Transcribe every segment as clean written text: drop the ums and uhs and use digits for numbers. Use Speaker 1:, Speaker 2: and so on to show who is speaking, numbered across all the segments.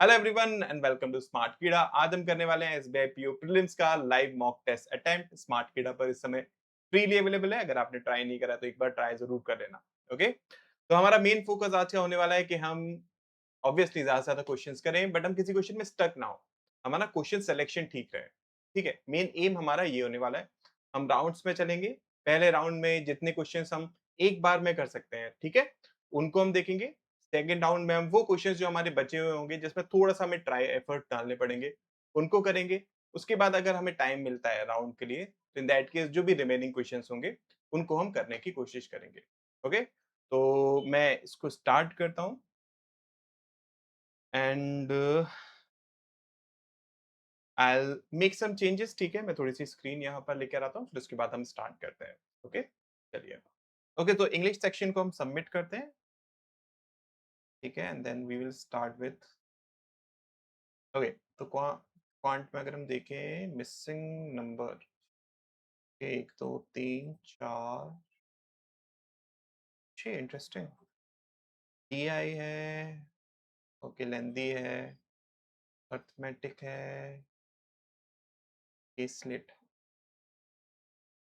Speaker 1: Hello everyone and welcome to Smart Keeda. आज हम करने वाले हैं एसबीआई पीओ प्रीलिम्स का live mock test attempt. Smart Keeda पर इस समय फ्रीली अवेलेबल है। अगर आपने ट्राई नहीं करा तो एक बार ट्राई जरूर कर लेना। ओके, तो हमारा मेन फोकस आज का होने वाला है कि हम ऑब्वियसली ज्यादा से ज्यादा क्वेश्चंस करें, बट हम किसी क्वेश्चन में स्टक ना हो। हमारा क्वेश्चन सिलेक्शन ठीक रहे। ठीक है, मेन एम हमारा ये होने वाला है। हम राउंड्स में चलेंगे। पहले राउंड में जितने क्वेश्चंस हम एक बार में कर सकते हैं, ठीक है, उनको हम देखेंगे। सेकंड राउंड में हम वो क्वेश्चंस जो हमारे बचे हुए होंगे, जिसमें थोड़ा सा हमें ट्राई एफर्ट डालने पड़ेंगे, उनको करेंगे। उसके बाद अगर हमें टाइम मिलता है राउंड के लिए, तो इन दैट केस जो भी रिमेनिंग क्वेश्चंस होंगे उनको हम करने की कोशिश करेंगे। ओके, तो मैं इसको स्टार्ट करता हूँ and I make some changes. ठीक है, मैं थोड़ी सी स्क्रीन यहाँ पर लेकर आता हूँ, फिर उसके बाद हम स्टार्ट करते हैं। ओके, चलिए। ओके, तो इंग्लिश सेक्शन को हम सबमिट करते हैं। ठीक है, and then we will start with okay. तो क्वांट में अगर हम देखें, मिसिंग नंबर 1 2 3 4 6, इंटरेस्टिंग। टीआई है, ओके, लेंदी है, अर्थमेटिक है, caselet,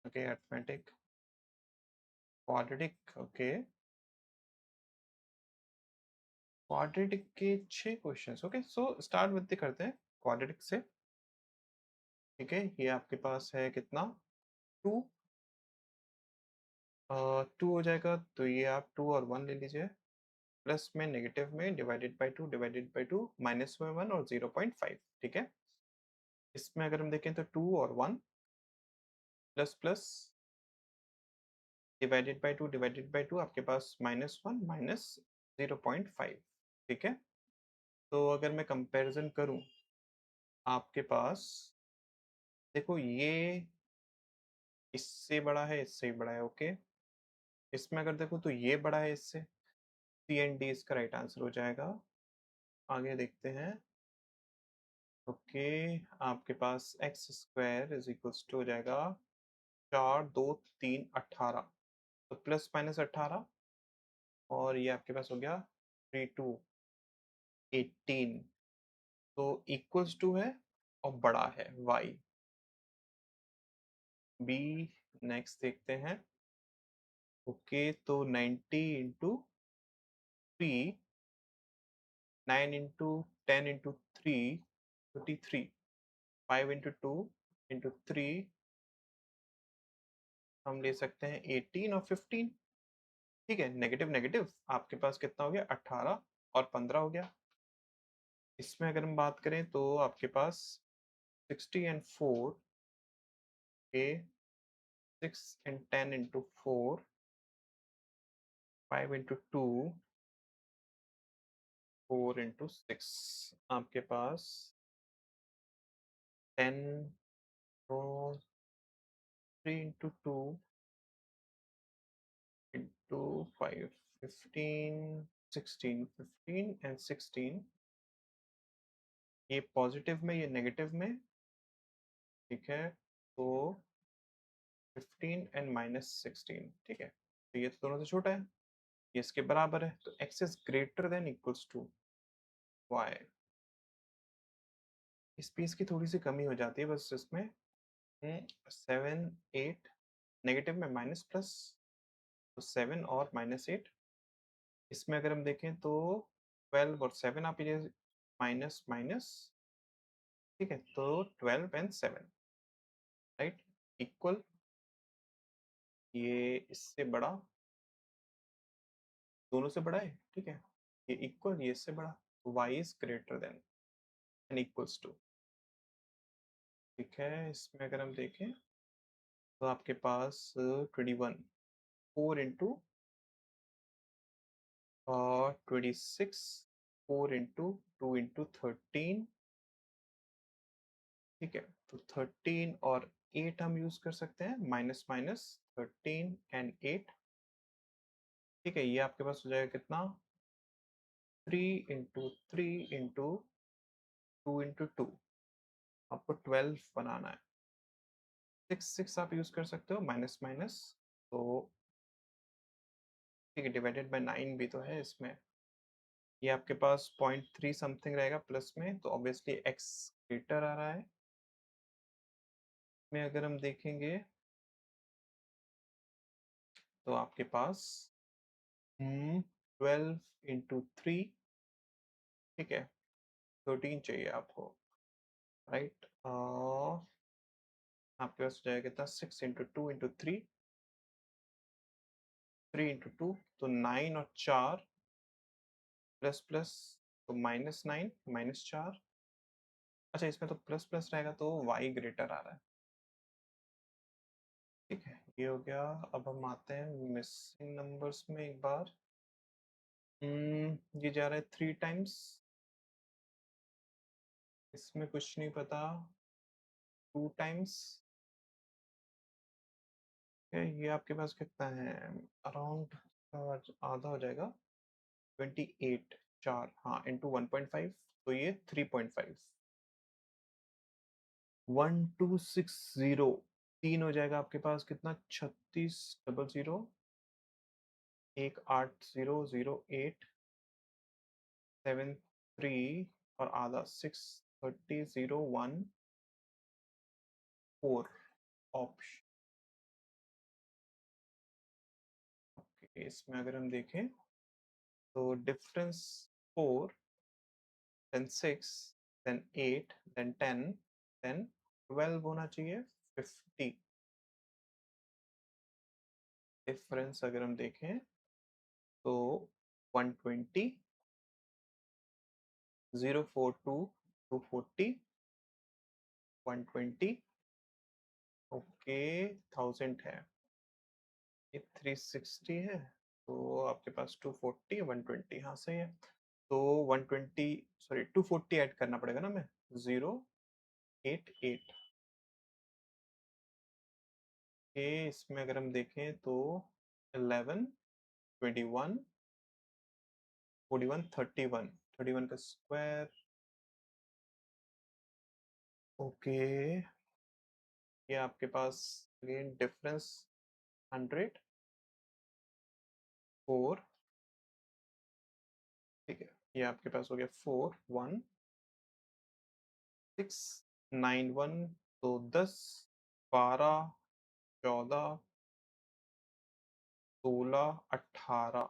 Speaker 1: okay, arithmetic, quadratic, okay. Quadratic के 6 questions. Okay, so start with करते हैं क्वाड्रेटिक से। ठीक है, ये आपके पास है कितना, 2। 2 हो जाएगा, तो ये आप 2 और 1 ले लीजिए। प्लस में नेगेटिव में डिवाइडेड बाई टू माइनस में 1 और 0.5। ठीक है, इसमें अगर हम देखें तो 2 और 1 plus plus divided by two आपके पास -1 -0.5। ठीक है, तो अगर मैं कंपैरिजन करूं, आपके पास देखो, ये इससे बड़ा है, इससे बड़ा है। ओके, इसमें अगर देखो तो ये बड़ा है इससे। सी एंड डी इसका राइट आंसर हो जाएगा। आगे देखते हैं। ओके, आपके पास X square is equals to हो जाएगा 4 2 3 18, तो प्लस माइनस 18, और ये आपके पास हो गया 3 2 18, तो इक्वल्स टू है और बड़ा है वाई। बी नेक्स्ट देखते हैं। ओके, तो 90 into 3, 9 into 10 into 3, 33, 5 into 2 into 3, हम ले सकते हैं 18 और 15। ठीक है, नेगेटिव नेगेटिव आपके पास कितना हो गया, 18 और 15 हो गया। इसमें अगर हम बात करें तो आपके पास 60 and 4 के 6 and 10 इंटू 4, 5 इंटू 2, 4 इंटू 6, आपके पास 10 और 3 इंटू 2 इंटू 5, 15, 16, 15 and 16, ये पॉजिटिव में, ये नेगेटिव में। ठीक है, तो 15 and -16। ठीक है, तो ये तो दोनों से छोटा है, ये इसके बराबर है, तो x is greater than equals to y। इस पीस की थोड़ी सी कमी हो जाती है बस इसमें। 7 8, नेगेटिव में माइनस प्लस, तो 7 और -8। इसमें अगर हम देखें तो 12 और 7 आप ये माइनस माइनस। ठीक है, तो 12 and 7, राइट, इक्वल, ये इससे बड़ा, दोनों से बड़ा है। ठीक है, ये इक्वल, ये इससे बड़ा, तो y is greater than and equals to. ठीक है, इसमें अगर हम देखें तो आपके पास 21, 4 इंटू 26, 4 इंटू 2 इंटू 13। ठीक है, तो 13 और 8 हम यूज कर सकते हैं, माइनस माइनस 13 and 8। ठीक है, ये आपके पास हो जाएगा कितना, 3 इंटू 3 इंटू 2 इंटू 2, आपको 12 बनाना है। 6 आप यूज कर सकते हो, माइनस माइनस, तो ठीक है, डिवाइडेड बाय 9 भी तो है इसमें, ये आपके पास 0.3 समथिंग रहेगा प्लस में, तो ऑब्वियसली एक्स ग्रेटर आ रहा है। में अगर हम देखेंगे तो आपके पास 12 into 3, ठीक है, 13 चाहिए आपको, राइट। आपके पास हो जाएगा कितना, 6 into 2 into 3, 3 into 2, तो 9 और 4 प्लस प्लस, तो -9 -4। अच्छा, इसमें तो प्लस प्लस रहेगा तो y ग्रेटर आ रहा है, ठीक है, ये हो गया। अब हम आते हैं मिसिंग नंबर्स में एक बार। ये जा रहा है 3 टाइम्स, इसमें कुछ नहीं पता, 2 टाइम्स, ये आपके पास कितना है, अराउंड आधा हो जाएगा, 28, 4, हाँ, इंटू 1.5, तो ये 3.5, 1260, 3 हो जाएगा आपके पास कितना, 3600, 18000873, और आधा 630014 ऑप्शन। इसमें अगर हम देखें तो difference 4, then 6, then 8, then 10, then 12 होना चाहिए 50। डिफरेंस अगर हम देखें तो 120, 042, 240, 120, ओके, 1000 है, ये 360 है, तो आपके पास 240, 120, हाँ सही है। तो 120, सॉरी 240 ऐड करना पड़ेगा ना, मैं 088 के। इसमें अगर हम देखें तो 11, 21, 41, 31, 31 का स्क्वायर, ओके, ये आपके पास अगेन डिफरेंस 100, 4, ठीक है, ये आपके पास हो गया 4, 1, 6, 9, 1, तो 10, 12, 14, 16, 18,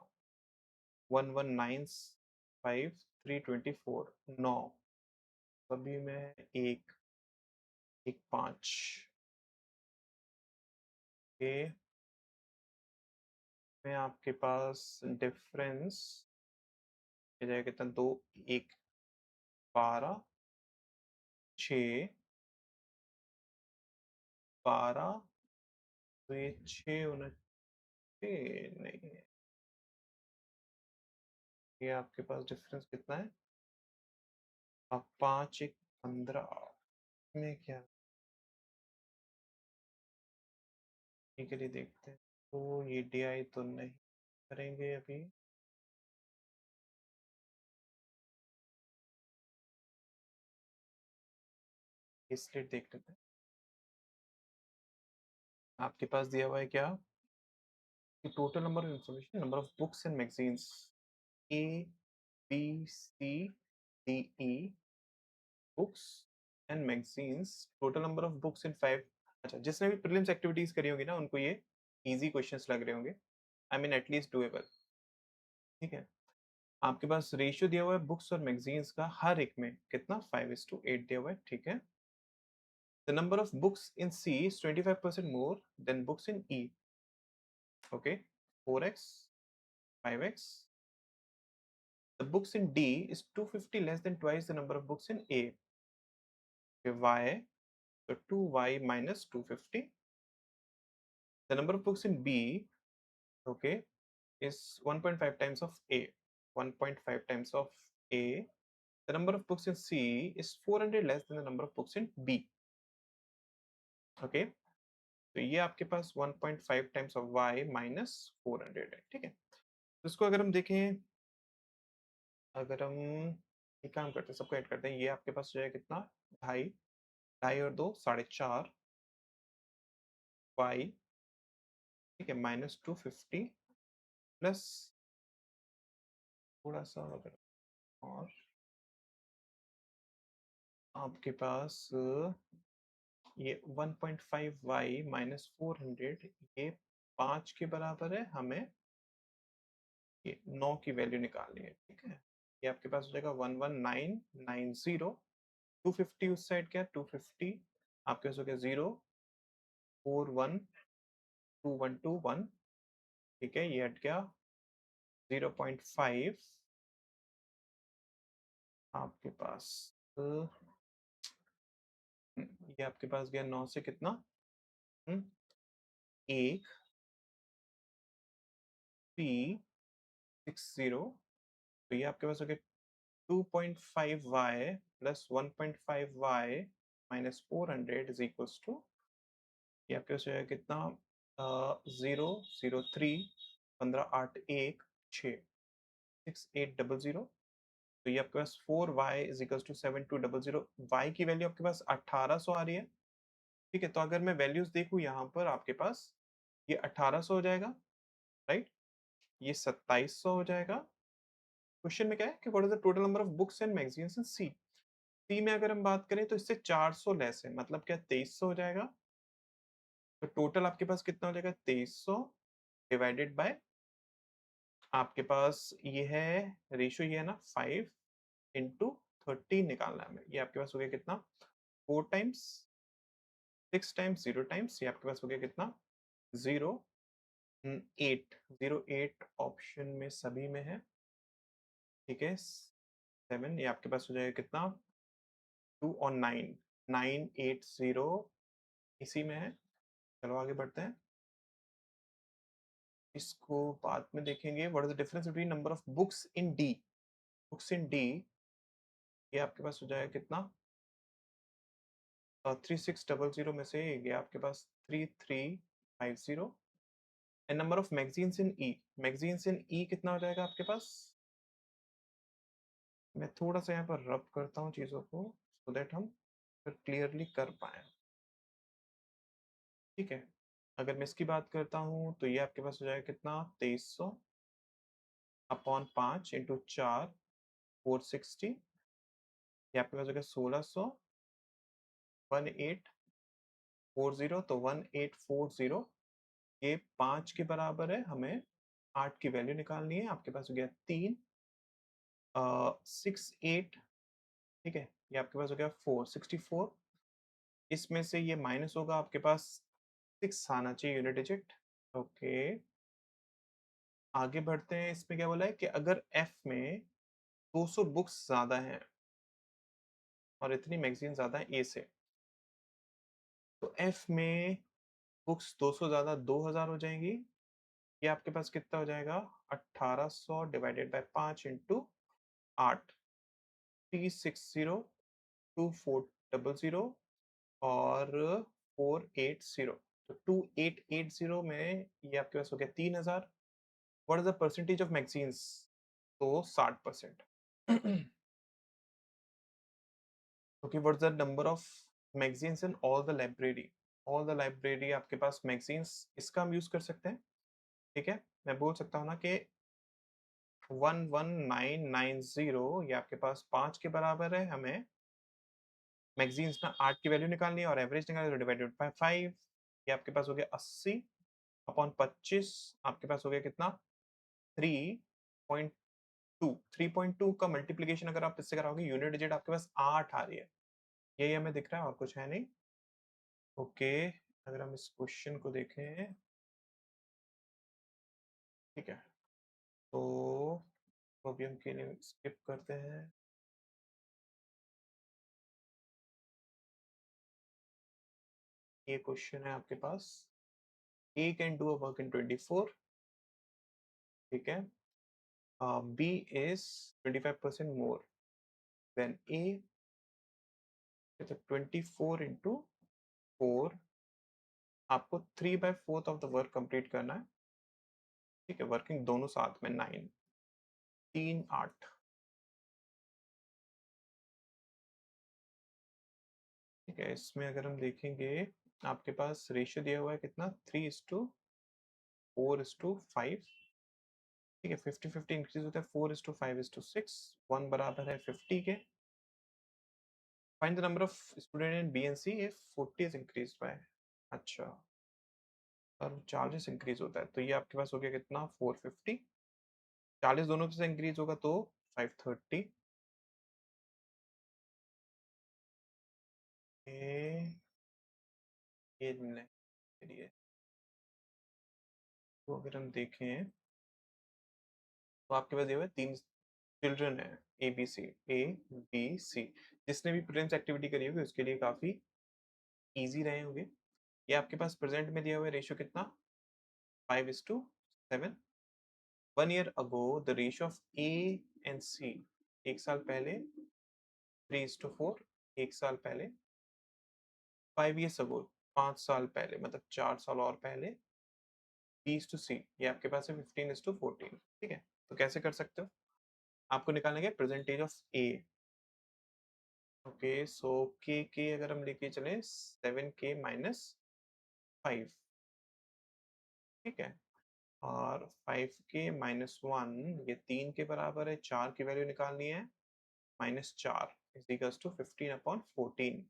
Speaker 1: 1195, 324, 9, सभी में एक एक 5 के में आपके पास डिफरेंस हो जाएगा कितना, 2, 1, 12, 6, 12, तो ये 6 होना चाहिए, नहीं, ये आपके पास डिफरेंस कितना है, अब 5, 1, 15 में क्या, के लिए देखते हैं, तो ये DI तो नहीं करेंगे अभी, स्लेट देख लेते हैं। आपके पास दिया हुआ है क्या, कि total number of information, number of books and magazines, ABCDE books and magazines, total number of books इन 5। अच्छा, जिसने भी प्रीलिम्स एक्टिविटीज करी होगी ना, उनको ये इजी क्वेश्चंस लग रहे होंगे, आई मीन एटलीस्ट डूएबल, ठीक है। आपके पास रेशियो दिया हुआ है बुक्स और मैगजीन्स का हर एक में कितना, 5:8 दिया हुआ है, ठीक है। The number of books in C is 25% more than books in E, okay, 4x, 5x। The books in D is 250 less than twice the number of books in A. Okay, y, so 2y minus 250. The number of books in B, okay, is 1.5 times of A. 1.5 times of A. The number of books in C is 400 less than the number of books in B. Okay, तो ये आपके पास 1.5 times of y minus 400 है, ठीक है। तो इसको अगर हम देखें, अगर हम एक काम करते हैं, सबको ऐड करते हैं, ये आपके पास जो है कितना, 2.5, 2.5 और 2, 4.5 y, ठीक है, -250 प्लस थोड़ा सा, और आपके पास ये 1.5y माइनस 400 ये 5 के बराबर है, हमें ये 9 की वैल्यू निकालनी है, ठीक है। ये आपके पास हो जाएगा 11990, 250 उस साइड क्या 250, आपके पास हो गया 0412121, ठीक है। ये हट गया 0.5 आपके पास ये आपके पास गया 9 से कितना, एक 360, तो ये आपके पास हो गया 2.5y plus 1.5y minus 400 is equals to, ये आपके पास हो जाएगा कितना 003 15 8 1 6 6800, तो ये आपके पास 4y is equals to 7200, y की वैल्यू आपके पास 1800 आ रही है, ठीक है। तो अगर मैं वैल्यूज देखूं यहाँ पर आपके पास ये 1800 हो जाएगा, राइट, ये 2700 हो जाएगा। क्वेश्चन में क्या है कि what is the total number of books and magazines in C, C में अगर हम बात करें तो इससे 400 लेस है, मतलब क्या 2300 हो जाएगा। तो टोटल आपके पास कितना हो जाएगा 2300 डिवाइडेड बाय आपके पास ये है रेशियो, ये है ना 5 इंटू 30 निकालना है हमें, ये आपके पास हो गया कितना 4 टाइम्स 6 टाइम्स 0 टाइम्स, ये आपके पास हो गया कितना 0 8 08 ऑप्शन में सभी में है, ठीक है। 7 ये आपके पास हो जाएगा कितना 2 और 9 980 इसी में है। चलो आगे बढ़ते हैं, इसको बाद में देखेंगे। What is the difference between number of books in D, books in D ये आपके पास हो जाएगा कितना 3600 में से ये आपके पास 3350, and number of magazines in E, magazines in E कितना हो जाएगा आपके पास, मैं थोड़ा सा यहाँ पर रब करता हूँ चीज़ों को सो दैट हम फिर क्लियरली कर पाए, ठीक है। अगर मैं इसकी बात करता हूँ तो ये आपके पास हो जाएगा कितना 2300 अपॉन 5 इंटू 4 460, ये आपके पास हो गया 1600 1840, तो 1840 ये 5 के बराबर है, हमें 8 की वैल्यू निकालनी है, आपके पास हो गया 3 68, ठीक है। ये आपके पास हो गया 464, इसमें से ये माइनस होगा आपके पास 6 आना चाहिए यूनिट डिजिट, ओके। आगे बढ़ते हैं, इसमें क्या बोला है कि अगर एफ में 200 बुक्स ज्यादा हैं और इतनी मैगजीन ज्यादा है ए से, तो एफ में बुक्स 200 ज्यादा 2000 हो जाएंगी, ये आपके पास कितना हो जाएगा 1800 डिवाइडेड बाय 5 इंटू 8 3602400 और 480, तो 2880 में ये आपके पास हो गया 3000। What is the percentage of magazines, तो 60%। Okay, what is the number of magazines in all the library, all the library आपके पास मैगजीन्स, इसका हम यूज कर सकते हैं, ठीक है। मैं बोल सकता हूँ ना कि 11990 ये आपके पास 5 के बराबर है, हमें मैगजीन्स में 8 की वैल्यू निकालनी है और एवरेज निकालनी है, डिवाइडेड बाय 5, ये आपके पास हो गया 80 अपॉन 25, आपके पास हो गया कितना 3.2, 3.2 का मल्टीप्लीकेशन अगर आप इससे कराओगे यूनिट डिजिट आपके पास 8 आ रही है, यही हमें दिख रहा है और कुछ है नहीं, ओके। अगर हम इस क्वेश्चन को देखें, ठीक है, तो अभी हम के लिए स्किप करते हैं, ये क्वेश्चन है आपके पास A can do a work in 24, ठीक है, B is 25% more than A, तो 24 इंटू 4, आपको 3/4 ऑफ द वर्क कंप्लीट करना है, ठीक है, वर्किंग दोनों साथ में 9 3 8, ठीक है। इसमें अगर हम देखेंगे आपके पास रेशियो दिया हुआ है कितना 3:4:5, ठीक है, 50-50 इंक्रीज होता है, 4:5:6, 1 बराबर है 50 के। Find the number of student in B and C if 40 is increase by. अच्छा, और चार्जेस इंक्रीज होता है, तो ये आपके पास हो गया कितना, 450। 40 दोनों से इंक्रीज होगा तो 530। ये नहीं, तो अगर हम देखें तो आपके पास ये हुआ है, 3 चिल्ड्रन है, ए बी सी। जिसने भी प्रिलिम्स एक्टिविटी करी होगी उसके लिए काफी इजी रहे होंगे। ये आपके पास प्रेजेंट में दिया हुआ है रेशियो कितना, 5:7। 1 year ago the ratio of A and C, एक साल पहले 3:4, एक साल पहले 5 years ago, 5 साल पहले मतलब 4 साल और पहले B:C, ये आपके पास है 15:14। ठीक है, तो कैसे कर सकते हो, आपको निकालना है परसेंटेज ऑफ ए। ओके, सो के अगर हम लेके चले 7K-5, ठीक है, और 5K-1 ये 3 के बराबर है, 4 की वैल्यू निकालनी है, -4 is 15/14।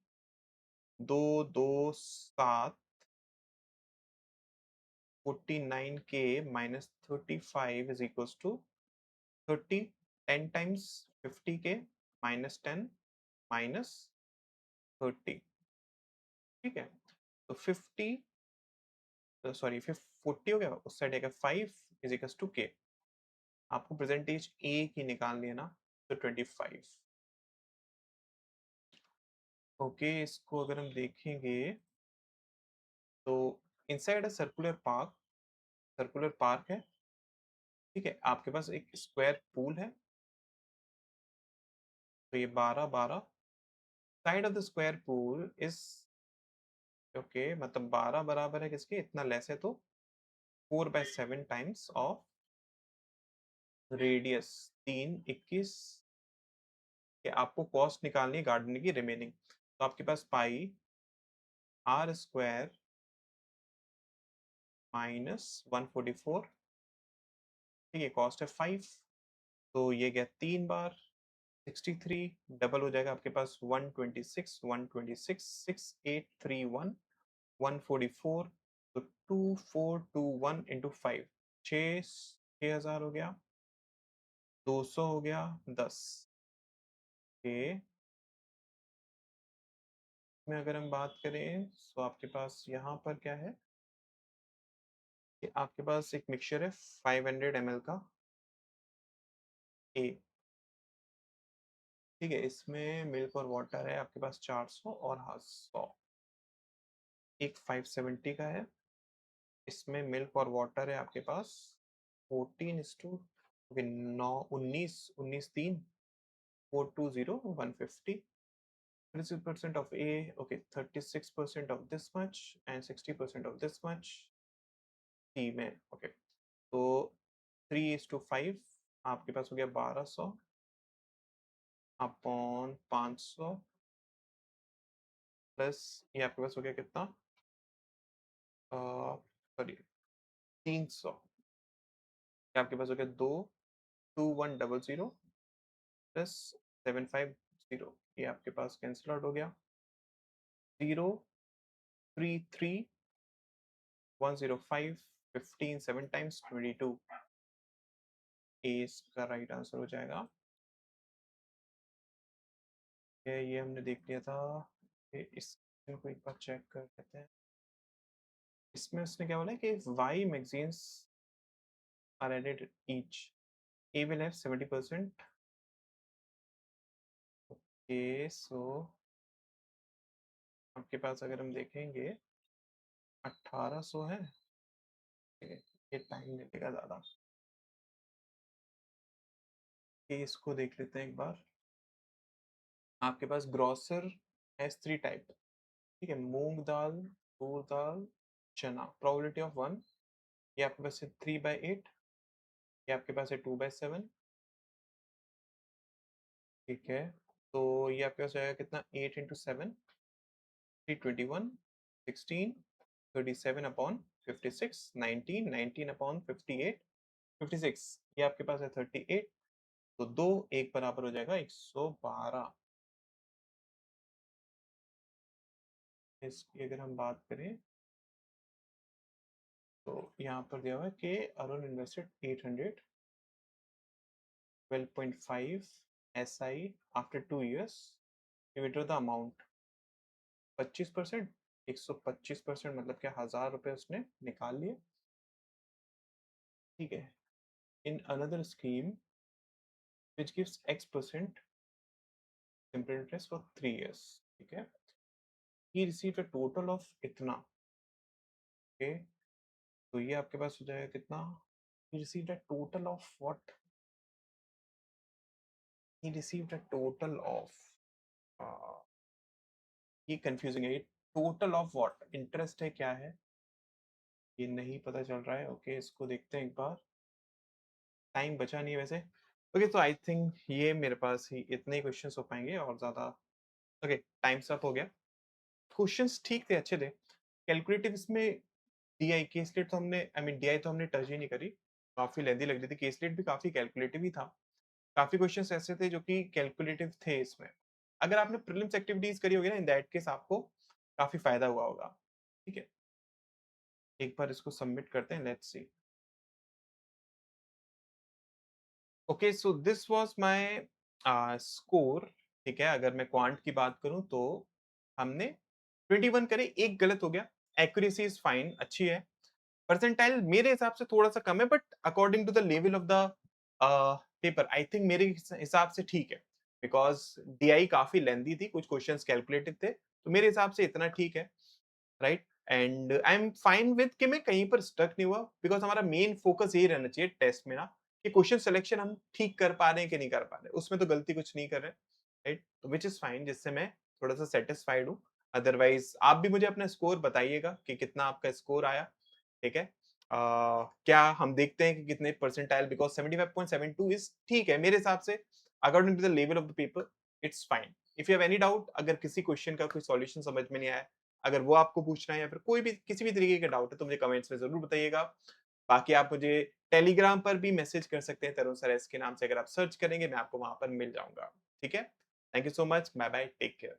Speaker 1: 2 2 7 49K-35 is equals to 30। 10 times 50K -10 -30। ठीक है, तो 50, सॉरी 40 हो गया, उस साइड आएगा 5 = K। आपको परसेंटेज ए की निकालनी है ना, तो 25। ओके, इसको अगर हम देखेंगे तो इनसाइड अ सर्कुलर पार्क है, ठीक है, आपके पास एक स्क्वायर पूल है, तो ये 12 12 side of the square pool is, okay, मतलब 12 बराबर है किसके, इतना लेस है तो 4/7 टाइम्स ऑफ रेडियस 3 21। कि आपको कॉस्ट निकालनी है गार्डन की रिमेनिंग, तो आपके पास पाई r² -144, ठीक है, कॉस्ट है 5, तो ये गया 3 बार 63, डबल हो जाएगा आपके पास 126 126 6831 144, तो 2421 इंटू 5, 6,000 हो गया, 200 हो गया, 10 के में अगर हम बात करें तो आपके पास यहाँ पर क्या है कि आपके पास एक मिक्सचर है 500 ml का ए, ठीक है, इसमें मिल्क और वाटर है आपके पास 400 और 100, एक 570 का है, इसमें मिल्क और वाटर है आपके पास 14:, 9 19 19 3 420 150। 36% of A, okay, 36% of this much and 60% of this much C में, okay, तो 3:5 आपके पास हो गया 1200 अपॉन 500 प्लस ये आपके पास हो गया कितना, सॉरी 300, आपके पास हो गया 22100 प्लस 750, ये आपके पास कैंसिल आउट हो गया, 033 105 15 7 टाइम्स 22, ए इसका राइट आंसर हो जाएगा। ये हमने देख लिया था, इसको एक बार चेक कर लेते हैं। इसमें उसने क्या बोला है कि y magazines are added each, A will have 70%, okay, so आपके पास अगर हम देखेंगे 1800 है, ठीक है, ये टाइम लेगा ज़्यादा, ये इसको देख लेते हैं एक बार। आपके पास ग्रोसर हैज 3 टाइप, ठीक है, मूंग दाल, तूर दाल, चना, प्रोबेबिलिटी ऑफ 1, ये आपके पास है 3/8, ये आपके पास है 2/7, ठीक है, तो ये आपके पास आएगा कितना, 8 × 7 321 16 37 अपॉन 56 19 19 अपॉन 58 56, ये आपके पास है 38, तो 2 1 बराबर हो जाएगा 112। इसकी अगर हम बात करें तो यहाँ पर दिया हुआ है कि Arun invested 800 12.5 SI after 2 years, you withdraw the amount 25%, 125% मतलब क्या 1000 रुपए उसने निकाल लिए, ठीक है। In another scheme which gives X% simple interest for 3 years, ठीक है। ही रिसीव अ टोटल ऑफ इतना, ओके। तो ये आपके पास हो जाएगा कितना, he received a total of what, he received a total of uh, ये कंफ्यूजिंग है, ये टोटल ऑफ व्हाट इंटरेस्ट है क्या है ये नहीं पता चल रहा है, ओके। इसको देखते हैं एक बार, टाइम बचा नहीं है वैसे, ओके। तो आई थिंक ये मेरे पास ही इतने ही क्वेश्चंस हो पाएंगे और ज्यादा, ओके। टाइम्स अप हो गया। क्वेश्चंस ठीक थे, अच्छे थे। कैलकुलेटिव इसमें डीआई केसलेट तो हमने, आई मीन डीआई तो हमने टच ही नहीं करी, काफी लेंदी लग रही थी। केसलेट भी काफी कैलकुलेटिव ही था, काफी क्वेश्चंस ऐसे थे जो कि कैलकुलेटिव थे इसमें। अगर आपने प्रीलिम्स एक्टिविटीज करी होगी ना, इन दैट केस आपको काफी फायदा हुआ होगा, ठीक है। एक बार इसको सबमिट करते हैं, let's see. Okay, so this was my score, ठीक है। अगर मैं क्वांट की बात करूं तो हमने 21 करे, एक गलत हो गया। एक्यूरेसी इज फाइन, अच्छी है। परसेंटाइल मेरे हिसाब से थोड़ा सा कम है, but according to the level of the paper I think मेरे हिसाब से ठीक है, बिकॉज डीआई काफी लेंदी थी, कुछ क्वेश्चंस कैलकुलेटेड थे, तो मेरे हिसाब से इतना ठीक है, right. And I am fine with कि मैं कहीं पर स्टक नहीं हुआ, बिकॉज हमारा मेन फोकस यही रहना चाहिए टेस्ट में ना, कि क्वेश्चन सिलेक्शन हम ठीक कर पा रहे हैं कि नहीं कर पा रहे, उसमें तो गलती कुछ नहीं कर रहे, राइट। तो विच इज फाइन, जिससे मैं थोड़ा सा सेटिस्फाइड हूँ। अदरवाइज आप भी मुझे अपना स्कोर बताइएगा कि कितना आपका स्कोर आया, ठीक है। क्या हम देखते हैं कि कितने परसेंटाइल, बिकॉज 75.72 इज ठीक है मेरे हिसाब से, according to the level of the paper it's fine. If you have any doubt, अगर किसी क्वेश्चन का कोई सॉल्यूशन समझ में नहीं आया, अगर वो आपको पूछना है या फिर कोई भी किसी भी तरीके का डाउट है, तो मुझे कमेंट्स में जरूर बताइएगा। बाकी आप मुझे टेलीग्राम पर भी मैसेज कर सकते हैं, तरुण सर एस के नाम से, अगर आप सर्च करेंगे मैं आपको वहां पर मिल जाऊंगा, ठीक है। Thank you so much, bye bye, take care.